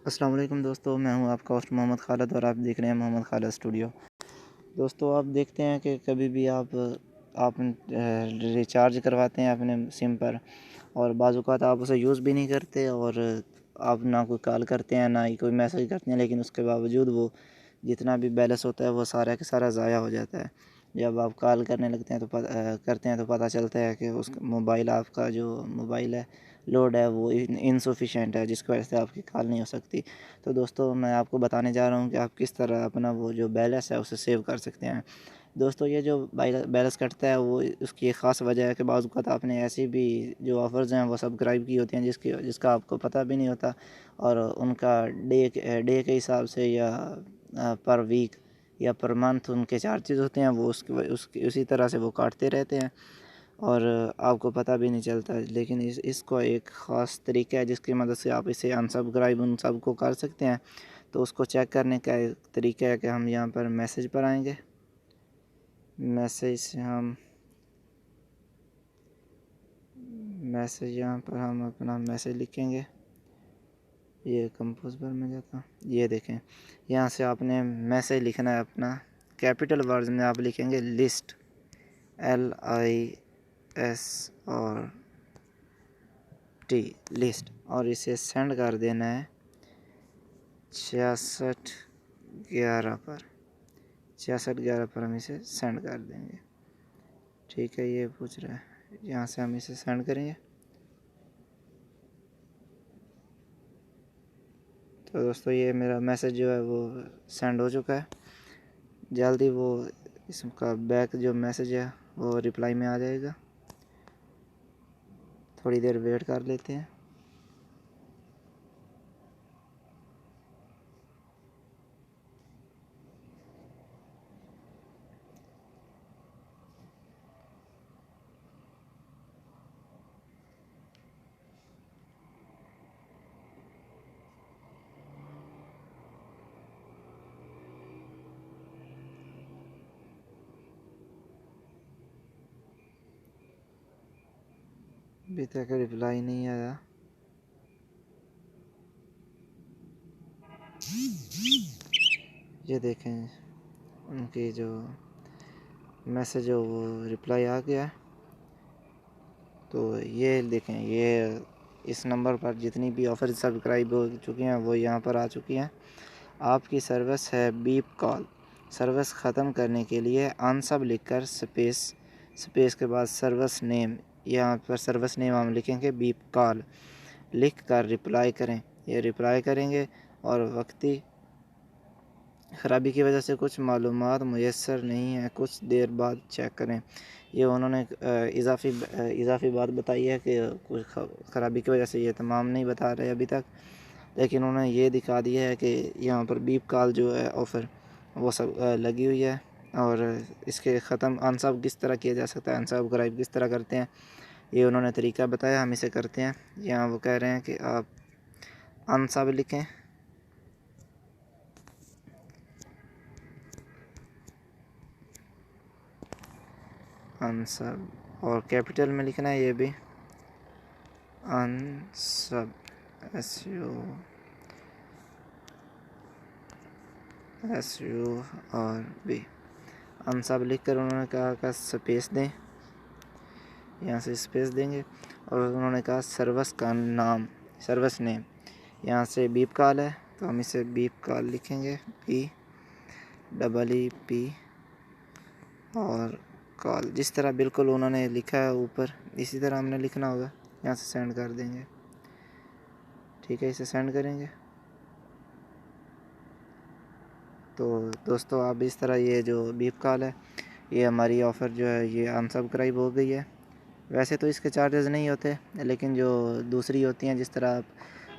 अस्सलाम वालेकुम दोस्तों, मैं हूं आपका होस्ट मोहम्मद खालिद और आप देख रहे हैं मोहम्मद खालिद स्टूडियो। दोस्तों, आप देखते हैं कि कभी भी आप रिचार्ज करवाते हैं अपने सिम पर और बाज़ औक़ात आप उसे यूज़ भी नहीं करते और आप ना कोई कॉल करते हैं, ना ही कोई मैसेज करते हैं, लेकिन उसके बावजूद वो जितना भी बैलेंस होता है वो सारा का सारा ज़ाया हो जाता है। जब आप कॉल करने लगते हैं तो करते हैं तो पता चलता है कि उस मोबाइल आपका जो मोबाइल है लोड है वो इनसफिशिएंट है, जिसकी वजह से आपकी कॉल नहीं हो सकती। तो दोस्तों, मैं आपको बताने जा रहा हूँ कि आप किस तरह अपना वो जो बैलेंस है उसे सेव कर सकते हैं। दोस्तों, ये जो बैलेंस कटता है वो उसकी एक ख़ास वजह है कि बाज़ औक़ात आपने ऐसी भी जो ऑफ़र्स हैं वो सब्सक्राइब की होती हैं जिसका आपको पता भी नहीं होता और उनका डे के हिसाब से या पर वीक या पर मंथ उनके चार्जेस होते हैं, वो उसकी उसी तरह से वो काटते रहते हैं और आपको पता भी नहीं चलता। लेकिन इसको एक ख़ास तरीका है जिसकी मदद से आप इसे अनसब्सक्राइब उन सब को कर सकते हैं। तो उसको चेक करने का एक तरीका है कि हम यहाँ पर मैसेज पर आएंगे। मैसेज से हम मैसेज यहाँ पर हम अपना मैसेज लिखेंगे। ये कंपोज पर मैं जाता हूँ, ये देखें, यहाँ से आपने मैसेज लिखना है अपना। कैपिटल वर्ड्स में आप लिखेंगे लिस्ट, LIS और T, लिस्ट, और इसे सेंड कर देना है 6611 पर हम इसे सेंड कर देंगे। ठीक है, ये पूछ रहा है, यहाँ से हम इसे सेंड करेंगे। तो दोस्तों, ये मेरा मैसेज जो है वो सेंड हो चुका है। जल्दी वो इसका बैक जो मैसेज है वो रिप्लाई में आ जाएगा। थोड़ी देर वेट कर लेते हैं। अभी तक रिप्लाई नहीं आया। ये देखें, उनकी जो मैसेज हो वो रिप्लाई आ गया है। तो ये देखें, ये इस नंबर पर जितनी भी ऑफ़र सब्सक्राइब हो चुकी हैं वो यहाँ पर आ चुकी हैं। आपकी सर्विस है बीप कॉल। सर्विस ख़त्म करने के लिए अनसब लिखकर स्पेस के बाद सर्विस नेम, यहाँ पर सर्विस नेम हम लिखेंगे बीप कॉल, लिख कर रिप्लाई करें। ये रिप्लाई करेंगे और वक्ती ख़राबी की वजह से कुछ मालूमात मुयस्सर नहीं है, कुछ देर बाद चेक करें। ये उन्होंने इजाफ़ी बात बताई है कि कुछ ख़राबी की वजह से ये तमाम नहीं बता रहे अभी तक, लेकिन उन्होंने ये दिखा दिया है कि यहाँ पर बीप कॉल जो है ऑफ़र वो सब लगी हुई है और इसके ख़त्म अनसब किस तरह किया जा सकता है, अनसब्सक्राइब किस तरह करते हैं, ये उन्होंने तरीका बताया, हम इसे करते हैं। यहाँ वो कह रहे हैं कि आप अनसब लिखें, अनसब, और कैपिटल में लिखना है ये भी अनसब, SURB। अनसब लिख कर उन्होंने कहा कि स्पेस दें, यहाँ से स्पेस देंगे और उन्होंने कहा सर्विस का नाम, सर्विस नेम, यहाँ से बीप कॉल है तो हम इसे बीप कॉल लिखेंगे, BEEP और कॉल, जिस तरह बिल्कुल उन्होंने लिखा है ऊपर इसी तरह हमने लिखना होगा। यहाँ से सेंड कर देंगे। ठीक है, इसे सेंड करेंगे। तो दोस्तों, आप इस तरह ये जो बीप कॉल है, ये हमारी ऑफ़र जो है ये अनसब्सक्राइब हो गई है। वैसे तो इसके चार्जेस नहीं होते, लेकिन जो दूसरी होती हैं, जिस तरह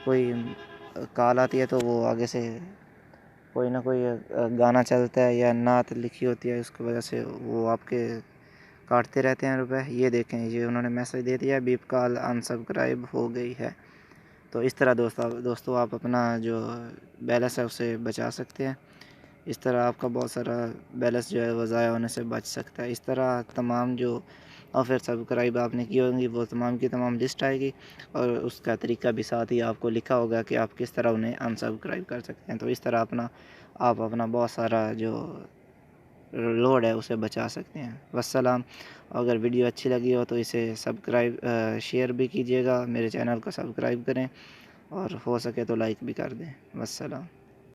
कोई कॉल आती है तो वो आगे से कोई ना कोई गाना चलता है या नात लिखी होती है, उसकी वजह से वो आपके काटते रहते हैं रुपए। ये देखें, ये उन्होंने मैसेज दे दिया, बीप कॉल अनसब्सक्राइब हो गई है। तो इस तरह दोस्तों आप अपना जो बैलेंस है उसे बचा सकते हैं। इस तरह आपका बहुत सारा बैलेंस जो है वो ज़ाया होने से बच सकता है। इस तरह तमाम जो और फिर सब्सक्राइब आपने की होंगी वो तमाम की तमाम लिस्ट आएगी और उसका तरीका भी साथ ही आपको लिखा होगा कि आप किस तरह उन्हें अनसब्सक्राइब कर सकते हैं। तो इस तरह आप अपना बहुत सारा जो लोड है उसे बचा सकते हैं। वस्सलाम। अगर वीडियो अच्छी लगी हो तो इसे सब्सक्राइब शेयर भी कीजिएगा, मेरे चैनल को सब्सक्राइब करें और हो सके तो लाइक भी कर दें। वस्सलाम।